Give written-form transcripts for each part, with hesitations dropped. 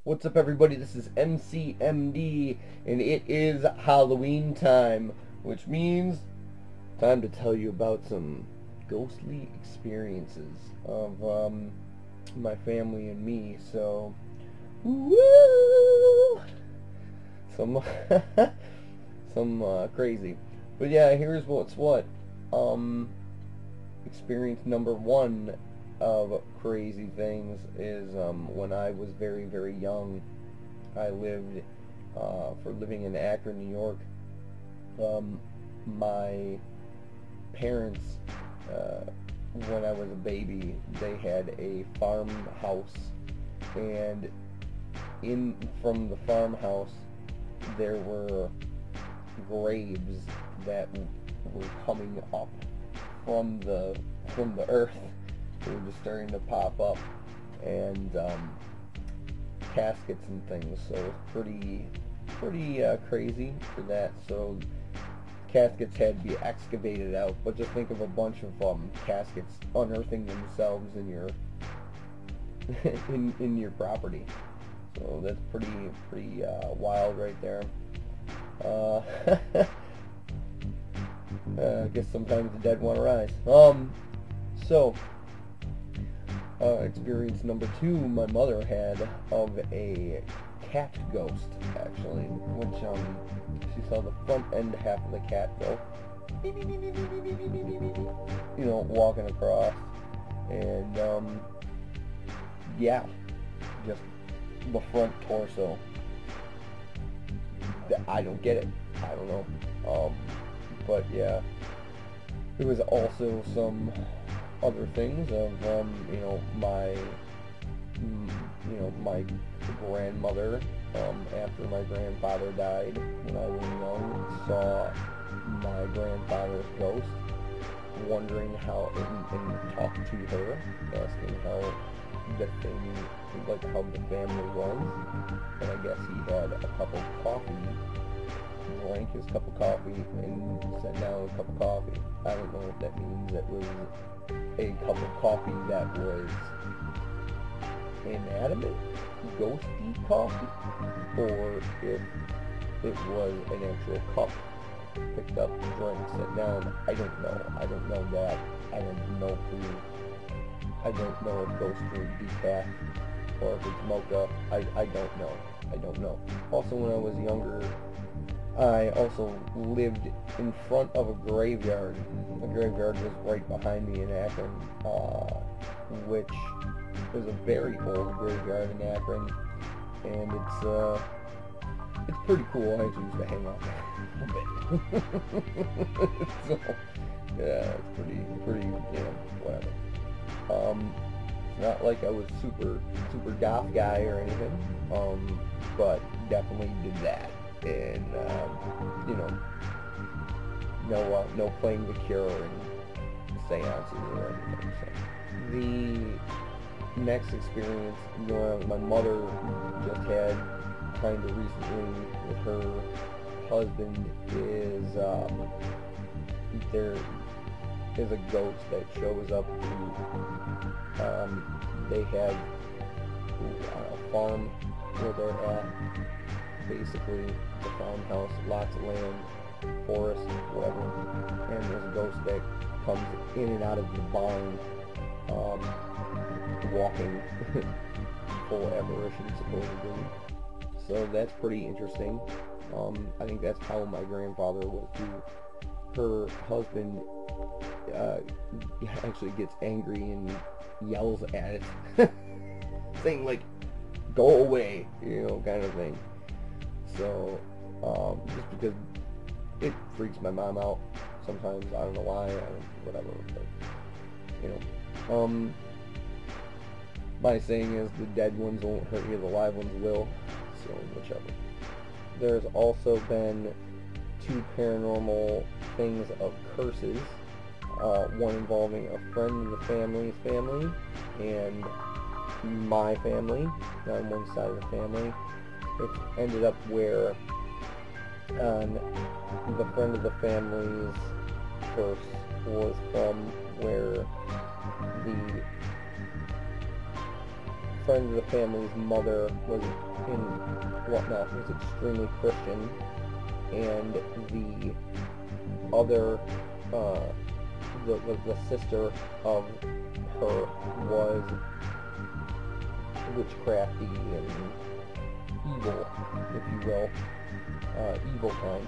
What's up, everybody? This is EMCEE M.D, and it is Halloween time, which means time to tell you about some ghostly experiences of my family and me. So, woo! Some some crazy, but yeah, here's what's what. Experience number one of crazy things is when I was very, very young. I lived, for living in Akron, New York. My parents, when I was a baby, they had a farmhouse, and from the farmhouse there were graves that were coming up from the earth. They were just starting to pop up, and caskets and things. So it was pretty crazy for that. So caskets had to be excavated out. But just think of a bunch of caskets unearthing themselves in your in your property. So that's pretty wild right there. I guess sometimes the dead want to rise. So, experience number two my mother had of a cat ghost, actually, which, she saw the front end half of the cat go, beep, beep, beep, beep, beep, beep, beep, beep, beep, beep, you know, walking across, and, yeah, just the front torso. I don't get it. I don't know. But yeah, there was also some other things of, my grandmother, after my grandfather died when I was young, saw my grandfather's ghost, wondering how, and talked to her, asking how the thing, like how the family was, and I guess he had a cup of coffee, drank his cup of coffee, and sat down with a cup of coffee. I don't know if that means it was a cup of coffee that was inanimate, ghosty coffee, or if it was an actual cup, picked up, drank, sat down. I don't know. I don't know that. I don't know if ghosts drink decaf or if it's mocha. I don't know. I don't know. Also, when I was younger, I also lived in front of a graveyard. The graveyard was right behind me in Akron, which is a very old graveyard in Akron, and it's pretty cool. I actually used to hang out there a bit. So yeah, it's pretty, whatever. It's not like I was super goth guy or anything, but definitely did that. And no playing the Cure and seances or anything. So the next experience, my mother just had kind of recently with her husband is there is a ghost that shows up to, they have a farm where they're at. Basically, the farmhouse, lots of land, forest, whatever, and there's a ghost that comes in and out of the barn, walking, full apparition, supposedly. So that's pretty interesting. I think that's how my grandfather was too. Her husband actually gets angry and yells at it, saying like, "Go away," kind of thing. So, just because it freaks my mom out sometimes, I don't know why, whatever, but, my saying is the dead ones won't hurt you, the live ones will, so whichever. There's also been two paranormal things of curses, one involving a friend of the family's family, and my family, on one side of the family. It ended up where the friend of the family's curse was from where the friend of the family's mother was extremely Christian, and the other, the sister of her was witchcrafty and evil, if you will, evil kind.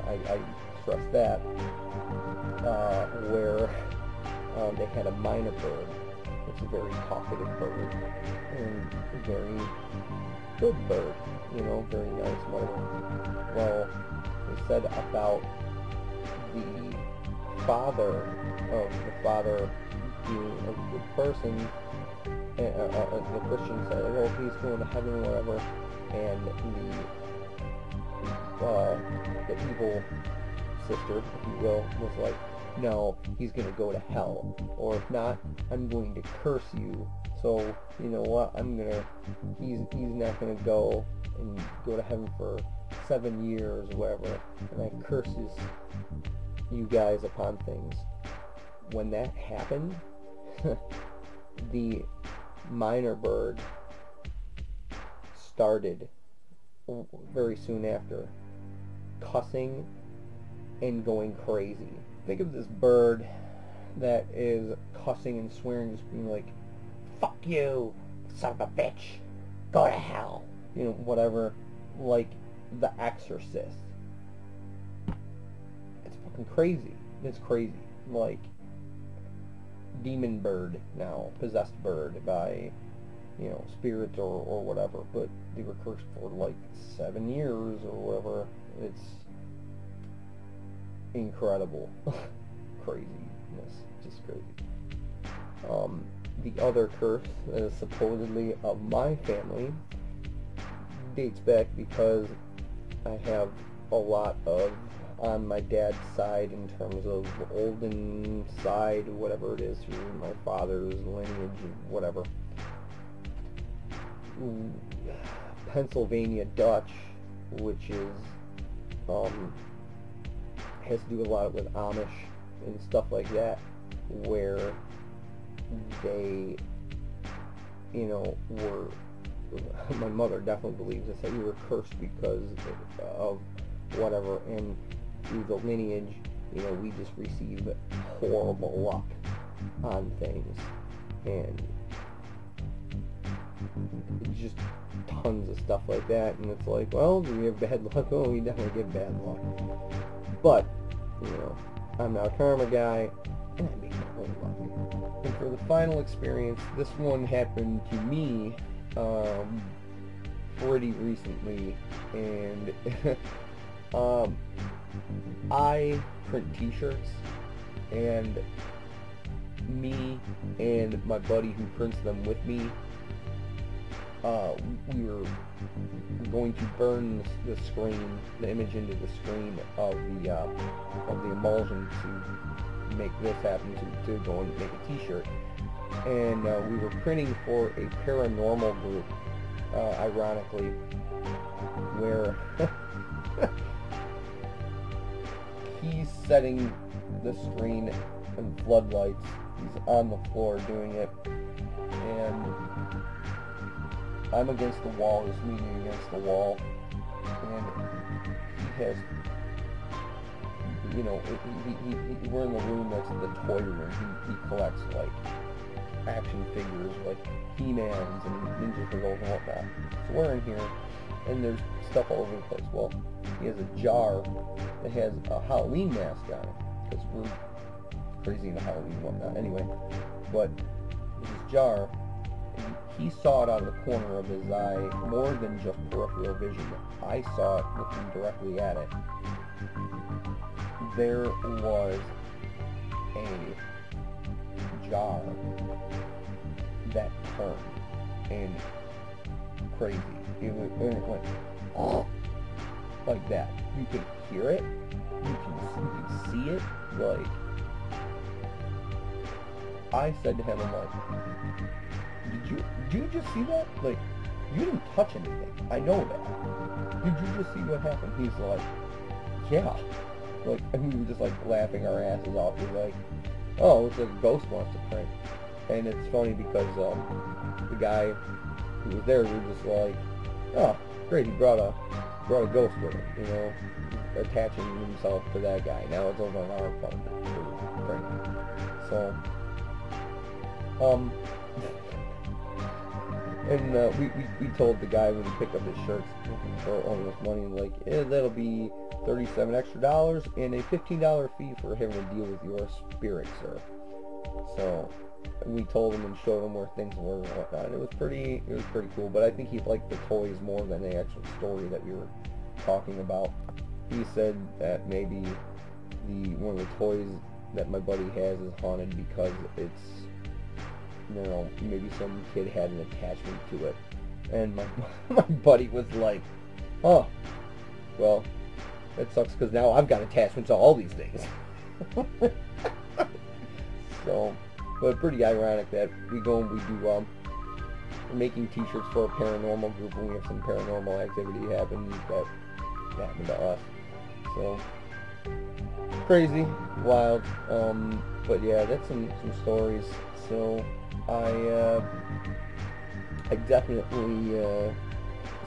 I stress that, where they had a minor bird. It's a very talkative bird and a very good bird, very nice, whatever. Well, they said about the father being a good person, the Christian said, well, he's going to heaven or whatever, and the evil sister, if you will, was like, no, he's going to go to hell, or if not, I'm going to curse you, so, you know what, he's not going to go to heaven for 7 years or whatever, and I curses you guys upon things. When that happened, the minor bird started very soon after cussing and going crazy. Think of this bird that is cussing and swearing, just being like, fuck you, son of a bitch, go to hell, whatever, like The Exorcist. It's fucking crazy. It's crazy. Like, demon bird now, possessed bird by, spirits or whatever, but they were cursed for like 7 years or whatever. It's incredible. Craziness. Just crazy. The other curse that is supposedly of my family dates back because I have a lot of, on my dad's side, in terms of olden side, whatever it is, through my father's lineage, whatever. Pennsylvania Dutch, which is, has to do a lot with Amish and stuff like that, where they, were, my mother definitely believes this, that we were cursed because of whatever, and through the lineage, we just receive horrible luck on things, and just tons of stuff like that, and it's like, well, do we have bad luck? Oh, we definitely get bad luck. But, I'm not a karma guy, and I make my own luck. And for the final experience, this one happened to me, pretty recently, and, I print t-shirts, and me and my buddy who prints them with me, we were going to burn the screen, the image into the screen of the emulsion to make this happen, to go and make a t-shirt. And we were printing for a paranormal group, ironically, where he's setting the screen and floodlights. He's on the floor doing it, and I'm against the wall, just leaning against the wall, and he has, we're in the room that's the toy room. He collects, like, action figures, like He-Mans and Ninja Turtles and whatnot. So we're in here, and there's stuff all over the place. Well, he has a jar that has a Halloween mask on it, because we're crazy into Halloween and whatnot. Anyway, but this jar, and he saw it out of the corner of his eye, more than just peripheral vision. I saw it looking directly at it. There was a jar that turned, and crazy. It went like that. You could hear it. You can see it. Like, I said to him, I'm like, did you just see that? Like, you didn't touch anything. I know that. Did you just see what happened? He's like, yeah. Like, and we were just like laughing our asses off. We're like, oh, it looks like a ghost wants to prank. And it's funny because the guy who was there was just like, oh, great, he brought a ghost with him, you know, attaching himself to that guy. Now it's over on our apartment for training. So, and we told the guy when he picked up his shirts for all this money, like, that'll be $37 extra and a $15 fee for having to deal with your spirit, sir. So we told him and showed him where things were and whatnot. It was pretty cool. But I think he liked the toys more than the actual story that we were talking about. He said that maybe one of the toys that my buddy has is haunted because it's, you know, maybe some kid had an attachment to it. And my buddy was like, oh, well, that sucks because now I've got attachments to all these things. So, but pretty ironic that we go and we do, we're making t-shirts for a paranormal group when we have some paranormal activity happen that happened to us. So, crazy, wild, but yeah, that's some stories. So, I definitely,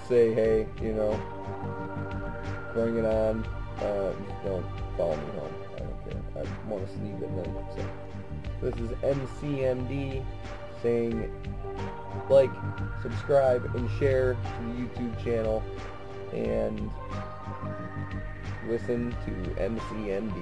say, hey, you know, bring it on, just don't follow me home, I don't care, I want to sleep at night. So, this is EMCEE M.D. saying, like, subscribe, and share to the YouTube channel, and listen to EMCEE M.D.